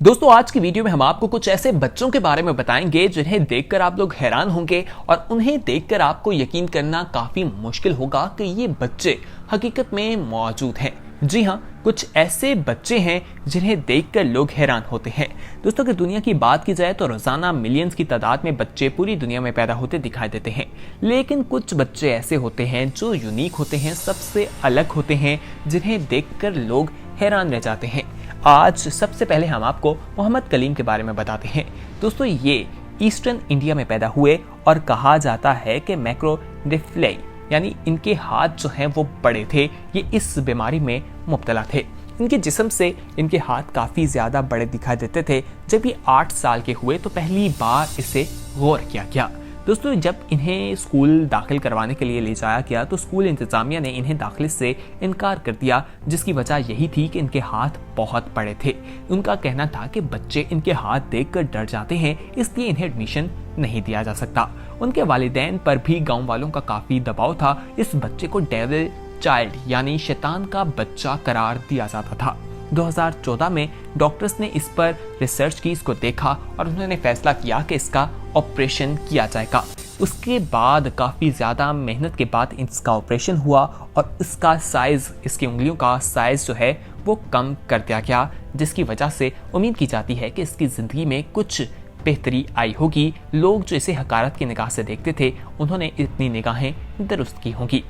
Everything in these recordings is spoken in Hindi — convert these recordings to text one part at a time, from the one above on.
दोस्तों आज की वीडियो में हम आपको कुछ ऐसे बच्चों के बारे में बताएंगे जिन्हें देखकर आप लोग हैरान होंगे और उन्हें देखकर आपको यकीन करना काफी मुश्किल होगा कि ये बच्चे हकीकत में मौजूद हैं। जी हाँ, कुछ ऐसे बच्चे हैं जिन्हें देखकर लोग हैरान होते हैं। दोस्तों अगर दुनिया की बात की जाए तो रोजाना मिलियंस की तादाद में बच्चे पूरी दुनिया में पैदा होते दिखाई देते हैं, लेकिन कुछ बच्चे ऐसे होते हैं जो यूनिक होते हैं, सबसे अलग होते हैं, जिन्हें देखकर लोग हैरान रह जाते हैं। आज सबसे पहले हम आपको मोहम्मद कलीम के बारे में बताते हैं। दोस्तों ये ईस्टर्न इंडिया में पैदा हुए और कहा जाता है कि मैक्रोडेफ्लाई यानी इनके हाथ जो हैं वो बड़े थे, ये इस बीमारी में मुब्तला थे। इनके जिस्म से इनके हाथ काफ़ी ज़्यादा बड़े दिखाई देते थे। जब ये 8 साल के हुए तो पहली बार इसे गौर किया गया। दोस्तों जब इन्हें स्कूल दाखिल करवाने के लिए ले जाया गया तो स्कूल इंतजामिया ने इन्हें दाखिले से इनकार कर दिया, जिसकी वजह यही थी कि इनके हाथ बहुत बड़े थे। उनका कहना था कि बच्चे इनके हाथ देखकर डर जाते हैं, इसलिए इन्हें एडमिशन नहीं दिया जा सकता। उनके वालिदैन पर भी गांव वालों का काफ़ी दबाव था। इस बच्चे को डेविल चाइल्ड यानी शैतान का बच्चा करार दिया जाता था। 2014 में डॉक्टर्स ने इस पर रिसर्च की, इसको देखा और उन्होंने फैसला किया कि इसका ऑपरेशन किया जाएगा। उसके बाद काफ़ी ज़्यादा मेहनत के बाद इसका ऑपरेशन हुआ और इसका साइज़, इसकी उंगलियों का साइज़ जो है वो कम कर दिया गया, जिसकी वजह से उम्मीद की जाती है कि इसकी ज़िंदगी में कुछ बेहतरी आई होगी। लोग जो इसे हकारत की निगाह से देखते थे, उन्होंने इतनी निगाहें दुरुस्त की होंगी।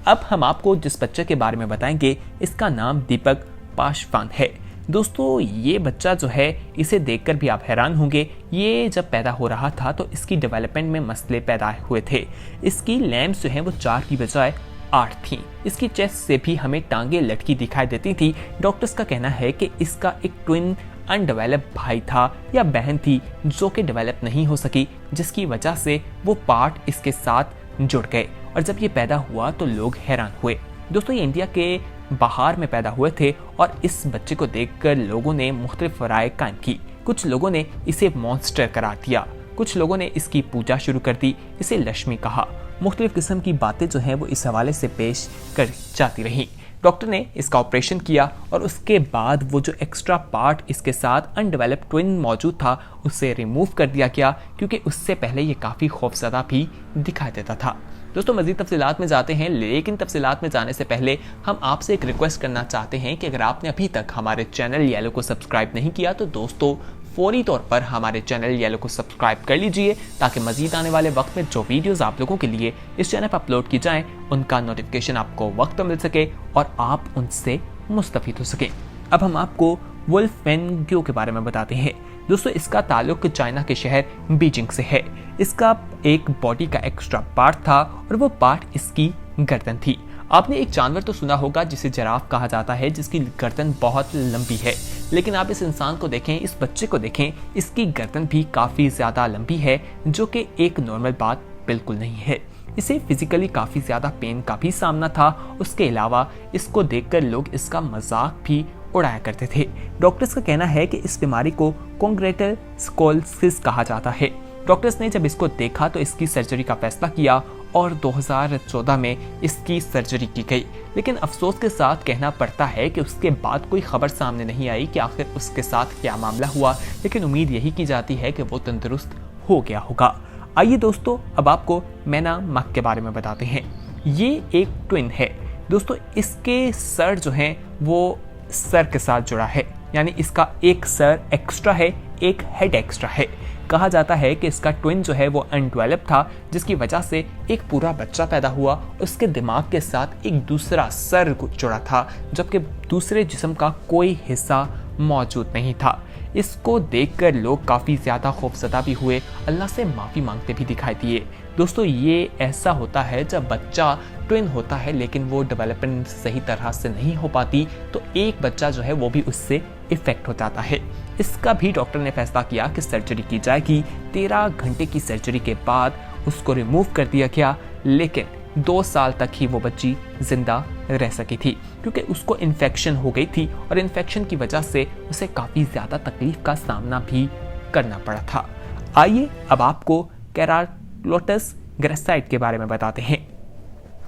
अब हम आपको जिस बच्चे के बारे में बताएंगे, इसका नाम दीपक पासवान है। दोस्तों ये बच्चा जो है, इसे देखकर भी आप हैरान होंगे। ये जब पैदा हो रहा था तो इसकी डेवलपमेंट में मसले पैदा हुए थे। इसकी लैम्स जो हैं वो 4 की बजाय 8 थी। इसकी चेस्ट से भी हमें टांगे लटकी दिखाई देती थी। डॉक्टर्स का कहना है कि इसका एक ट्विन अनडेवलप भाई था या बहन थी जो कि डेवलप नहीं हो सकी, जिसकी वजह से वो पार्ट इसके साथ जुड़ गए और जब ये पैदा हुआ तो लोग हैरान हुए। दोस्तों ये इंडिया के बाहर में पैदा हुए थे और इस बच्चे को देखकर लोगों ने मुख्तलिफ राय कायम की। कुछ लोगों ने इसे मॉन्स्टर करार दिया, कुछ लोगों ने इसकी पूजा शुरू कर दी, इसे लक्ष्मी कहा। मुख्तलिफ किस्म की बातें जो हैं वो इस हवाले से पेश कर जाती रहीं। डॉक्टर ने इसका ऑपरेशन किया और उसके बाद वो जो एक्स्ट्रा पार्ट इसके साथ अनडेवलप्ड ट्विन मौजूद था उसे रिमूव कर दिया गया, क्योंकि उससे पहले ये काफ़ी खौफजदा भी दिखाई देता था। दोस्तों मज़ीद तफसीलात में जाते हैं, लेकिन तफसीलात में जाने से पहले हम आपसे एक रिक्वेस्ट करना चाहते हैं कि अगर आपने अभी तक हमारे चैनल येलो को सब्सक्राइब नहीं किया तो दोस्तों फौरी तौर पर हमारे चैनल येलो को सब्सक्राइब कर लीजिए, ताकि मज़ीद आने वाले वक्त में जो वीडियोज़ आप लोगों के लिए इस चैनल पर अपलोड की जाएँ उनका नोटिफिकेशन आपको वक्त पर मिल सके और आप उनसे मुस्तफ़ीद हो सकें। अब हम आपको वुल्फेंग्यो के बारे में बताते हैं। दोस्तों इसका ताल्लुक चाइना के शहर बीजिंग से है। इसका एक बॉडी का एक्स्ट्रा पार्ट था और वो पार्ट इसकी गर्दन थी। आपने एक जानवर तो सुना होगा जिसे जिराफ कहा जाता है, जिसकी गर्दन बहुत लंबी है, लेकिन आप इस इंसान को देखें, इस बच्चे को देखें, इसकी गर्दन भी काफ़ी ज़्यादा लंबी है, जो कि एक नॉर्मल बात बिल्कुल नहीं है। इसे फिजिकली काफ़ी ज़्यादा पेन का भी सामना था। उसके अलावा इसको देखकर लोग इसका मजाक भी उड़ाया करते थे। डॉक्टर्स का कहना है कि इस बीमारी को कोंग्रेटल स्कोलियोसिस कहा जाता है। डॉक्टर्स ने जब इसको देखा तो इसकी सर्जरी का फैसला किया और 2014 में इसकी सर्जरी की गई, लेकिन अफसोस के साथ कहना पड़ता है कि उसके बाद कोई खबर सामने नहीं आई कि आखिर उसके साथ क्या मामला हुआ, लेकिन उम्मीद यही की जाती है कि वो तंदुरुस्त हो गया होगा। आइए दोस्तों अब आपको मैना मक के बारे में बताते हैं। ये एक ट्विन है। दोस्तों इसके सर जो हैं वो सर के साथ जुड़ा है, यानी इसका एक सर एक्स्ट्रा है, एक हेड एक्स्ट्रा है। कहा जाता है कि इसका ट्विन जो है वो अनडेवलप था, जिसकी वजह से एक पूरा बच्चा पैदा हुआ, उसके दिमाग के साथ एक दूसरा सर जुड़ा था, जबकि दूसरे जिस्म का कोई हिस्सा मौजूद नहीं था। इसको देखकर लोग काफ़ी ज़्यादा खौफजदा भी हुए, अल्लाह से माफ़ी मांगते भी दिखाई दिए। दोस्तों ये ऐसा होता है जब बच्चा ट्विन होता है लेकिन वो डेवलपमेंट सही तरह से नहीं हो पाती, तो एक बच्चा जो है वो भी उससे इफेक्ट हो जाता है। इसका भी डॉक्टर ने फैसला किया कि सर्जरी की जाएगी। 13 घंटे की सर्जरी के बाद उसको रिमूव कर दिया गया, लेकिन 2 साल तक ही वो बच्ची जिंदा रह सकी थी, क्योंकि उसको इन्फेक्शन हो गई थी और इन्फेक्शन की वजह से उसे काफ़ी ज़्यादा तकलीफ का सामना भी करना पड़ा था। आइए अब आपको कैरालोटस ग्रेसाइट के बारे में बताते हैं।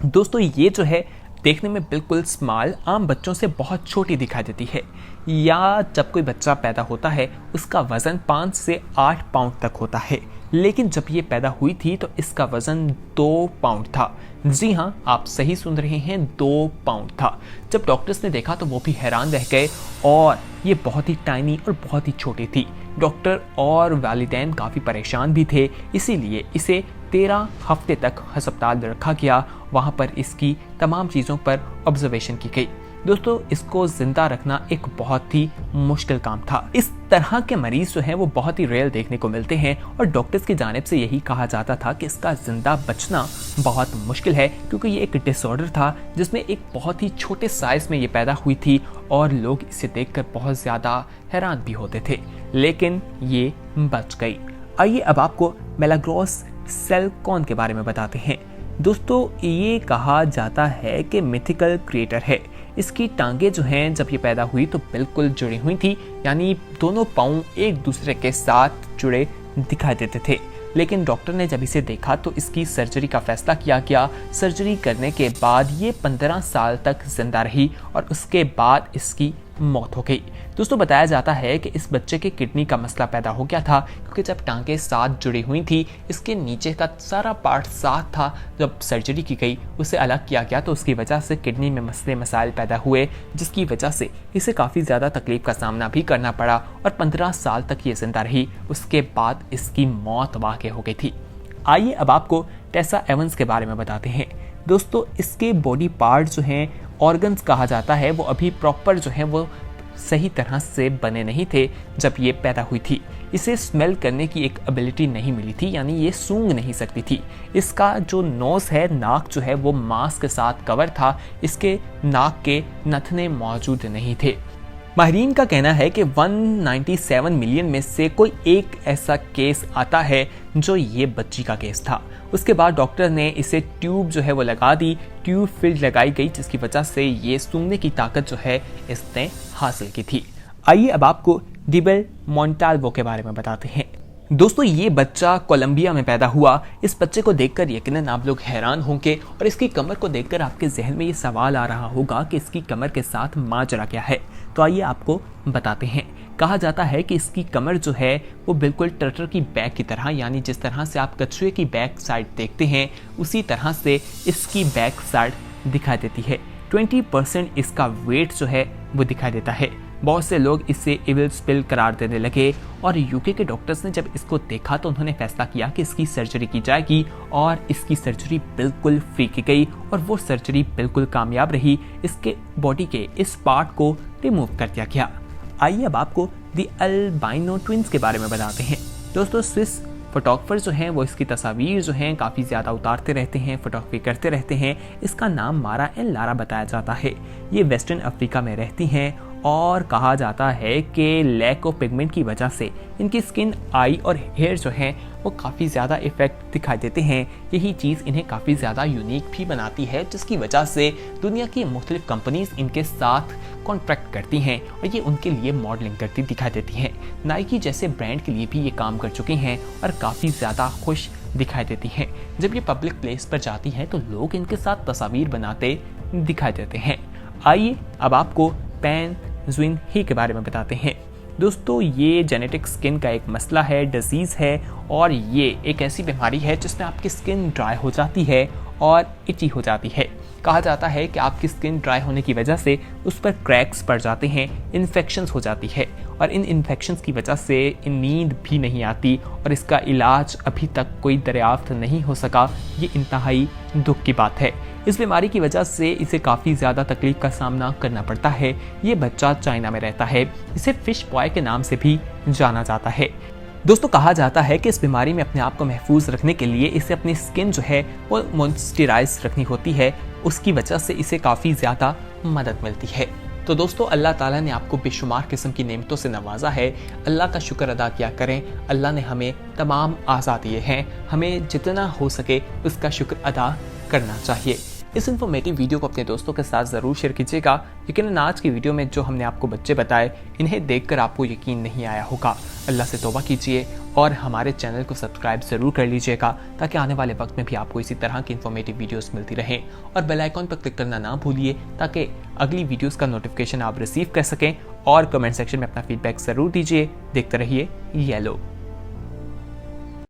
दोस्तों ये जो है देखने में बिल्कुल स्मॉल आम बच्चों से बहुत छोटी दिखाई देती है। या जब कोई बच्चा पैदा होता है उसका वजन 5 से 8 पाउंड तक होता है, लेकिन जब ये पैदा हुई थी तो इसका वजन 2 पाउंड था। जी हाँ, आप सही सुन रहे हैं, 2 पाउंड था। जब डॉक्टर्स ने देखा तो वो भी हैरान रह गए और ये बहुत ही टाइनी और बहुत ही छोटी थी। डॉक्टर और वालिदैन काफ़ी परेशान भी थे, इसीलिए इसे 13 हफ्ते तक अस्पताल में रखा गया। वहाँ पर इसकी तमाम चीज़ों पर ऑब्जर्वेशन की गई। दोस्तों, इसको जिंदा रखना एक बहुत ही मुश्किल काम था। इस तरह के मरीज जो हैं वो बहुत ही रेयर देखने को मिलते हैं और डॉक्टर्स की जानिब से यही कहा जाता था कि इसका जिंदा बचना बहुत मुश्किल है, क्योंकि ये एक डिसऑर्डर था जिसमें एक बहुत ही छोटे साइज में ये पैदा हुई थी और लोग इसे देखकर बहुत ज़्यादा हैरान भी होते थे, लेकिन ये बच गई। आइए अब आपको मेलाग्रॉस सेल कॉन के बारे में बताते हैं। दोस्तों, ये कहा जाता है कि मिथिकल क्रिएटर है। इसकी टांगे जो हैं जब ये पैदा हुई तो बिल्कुल जुड़ी हुई थी, यानी दोनों पाँव एक दूसरे के साथ जुड़े दिखाई देते थे। लेकिन डॉक्टर ने जब इसे देखा तो इसकी सर्जरी का फैसला किया गया। सर्जरी करने के बाद ये 15 साल तक जिंदा रही और उसके बाद इसकी मौत हो गई। दोस्तों, बताया जाता है कि इस बच्चे के किडनी का मसला पैदा हो गया था, क्योंकि जब टांगे साथ जुड़ी हुई थी इसके नीचे का सारा पार्ट साथ था। जब सर्जरी की गई उसे अलग किया गया तो उसकी वजह से किडनी में मसाइल पैदा हुए, जिसकी वजह से इसे काफ़ी ज़्यादा तकलीफ का सामना भी करना पड़ा और 15 साल तक ये जिंदा रही। उसके बाद इसकी मौत वाक़ई हो गई थी। आइए अब आपको टेसा एवंस के बारे में बताते हैं। दोस्तों, इसके बॉडी पार्ट जो हैं, ऑर्गन्स कहा जाता है, वो अभी प्रॉपर जो हैं वो सही तरह से बने नहीं थे जब ये पैदा हुई थी। इसे स्मेल करने की एक एबिलिटी नहीं मिली थी, यानी ये सूंघ नहीं सकती थी। इसका जो नोज़ है, नाक जो है वो मांस के साथ कवर था। इसके नाक के नथने मौजूद नहीं थे। माहिरीन का कहना है कि 197 मिलियन में से कोई एक ऐसा केस आता है जो ये बच्ची का केस था। उसके बाद डॉक्टर ने इसे ट्यूब जो है वो लगा दी, ट्यूब फिल्ड लगाई गई, जिसकी वजह से ये सूंघने की ताकत जो है इसने हासिल की थी। आइए अब आपको डिबेल मोंटाल्वो के बारे में बताते हैं। दोस्तों, ये बच्चा कोलंबिया में पैदा हुआ। इस बच्चे को देखकर यकीनन आप लोग हैरान होंगे और इसकी कमर को देखकर आपके जहन में ये सवाल आ रहा होगा कि इसकी कमर के साथ माजरा क्या है। तो आइए आपको बताते हैं। कहा जाता है कि इसकी कमर जो है वो बिल्कुल टर्टर की बैक की तरह, यानी जिस तरह से आप कछुए की बैक साइड देखते हैं उसी तरह से इसकी बैक साइड दिखाई देती है। 20% इसका वेट जो है वो दिखाई देता है। बहुत से लोग इसे इविल स्पिल करार देने लगे और यूके के डॉक्टर्स ने जब इसको देखा तो उन्होंने फैसला किया कि इसकी सर्जरी की जाएगी और इसकी सर्जरी बिल्कुल फ्री की गई और वो सर्जरी बिल्कुल कामयाब रही। इसके बॉडी के इस पार्ट को रिमूव कर दिया गया। आइए अब आपको दी अल्बाइनो ट्विंस के बारे में बताते हैं। दोस्तों, स्विस फोटोग्राफर जो हैं वो इसकी तस्वीर जो हैं काफ़ी ज़्यादा उतारते रहते हैं, फोटोग्राफी करते रहते हैं। इसका नाम मारा एंड लारा बताया जाता है। ये वेस्टर्न अफ्रीका में रहती हैं और कहा जाता है कि लैक ऑफ पिगमेंट की वजह से इनकी स्किन, आई और हेयर जो हैं वो काफ़ी ज़्यादा इफेक्ट दिखाई देते हैं। यही चीज़ इन्हें काफ़ी ज़्यादा यूनिक भी बनाती है, जिसकी वजह से दुनिया की मुख्तलिफ कंपनीज इनके साथ कॉन्ट्रैक्ट करती हैं और ये उनके लिए मॉडलिंग करती दिखाई देती हैं। नाइकी जैसे ब्रांड के लिए भी ये काम कर चुकी हैं और काफ़ी ज़्यादा खुश दिखाई देती हैं। जब ये पब्लिक प्लेस पर जाती हैं तो लोग इनके साथ तस्वीर बनाते दिखाई देते हैं। आइए अब आपको पैन जुइन ही के बारे में बताते हैं। दोस्तों, ये जेनेटिक स्किन का एक मसला है, डिजीज़ है और ये एक ऐसी बीमारी है जिसमें आपकी स्किन ड्राई हो जाती है और इची हो जाती है। कहा जाता है कि आपकी स्किन ड्राई होने की वजह से उस पर क्रैक्स पड़ जाते हैं, इन्फेक्शंस हो जाती है और इन इन्फेक्शंस की वजह से नींद भी नहीं आती और इसका इलाज अभी तक कोई दरियाफ्त नहीं हो सका। ये इंतहाई दुख की बात है। इस बीमारी की वजह से इसे काफ़ी ज़्यादा तकलीफ का सामना करना पड़ता है। ये बच्चा चाइना में रहता है। इसे फिश बॉय के नाम से भी जाना जाता है। दोस्तों, कहा जाता है कि इस बीमारी में अपने आप को महफूज रखने के लिए इसे अपनी स्किन जो है वो मॉइस्चराइज रखनी होती है। उसकी वजह से इसे काफ़ी ज़्यादा मदद मिलती है। तो दोस्तों, अल्लाह ताला ने आपको बेशुमार किस्म की नेमतों से नवाजा है। अल्लाह का शुक्र अदा किया करें। अल्लाह ने हमें तमाम आज़ाद दिए हैं, हमें जितना हो सके उसका शुक्र अदा करना चाहिए। इस इन्फॉर्मेटिव वीडियो को अपने दोस्तों के साथ ज़रूर शेयर कीजिएगा। यकीनन आज की वीडियो में जो हमने आपको बच्चे बताए, इन्हें देखकर आपको यकीन नहीं आया होगा। अल्लाह से तौबा कीजिए और हमारे चैनल को सब्सक्राइब जरूर कर लीजिएगा ताकि आने वाले वक्त में भी आपको इसी तरह की इन्फॉर्मेटिव वीडियोस मिलती रहें। और बेल आइकॉन पर क्लिक करना ना भूलिए ताकि अगली वीडियोस का नोटिफिकेशन आप रिसीव कर सकें। और कमेंट सेक्शन में अपना फीडबैक जरूर दीजिए। देखते रहिए येलो।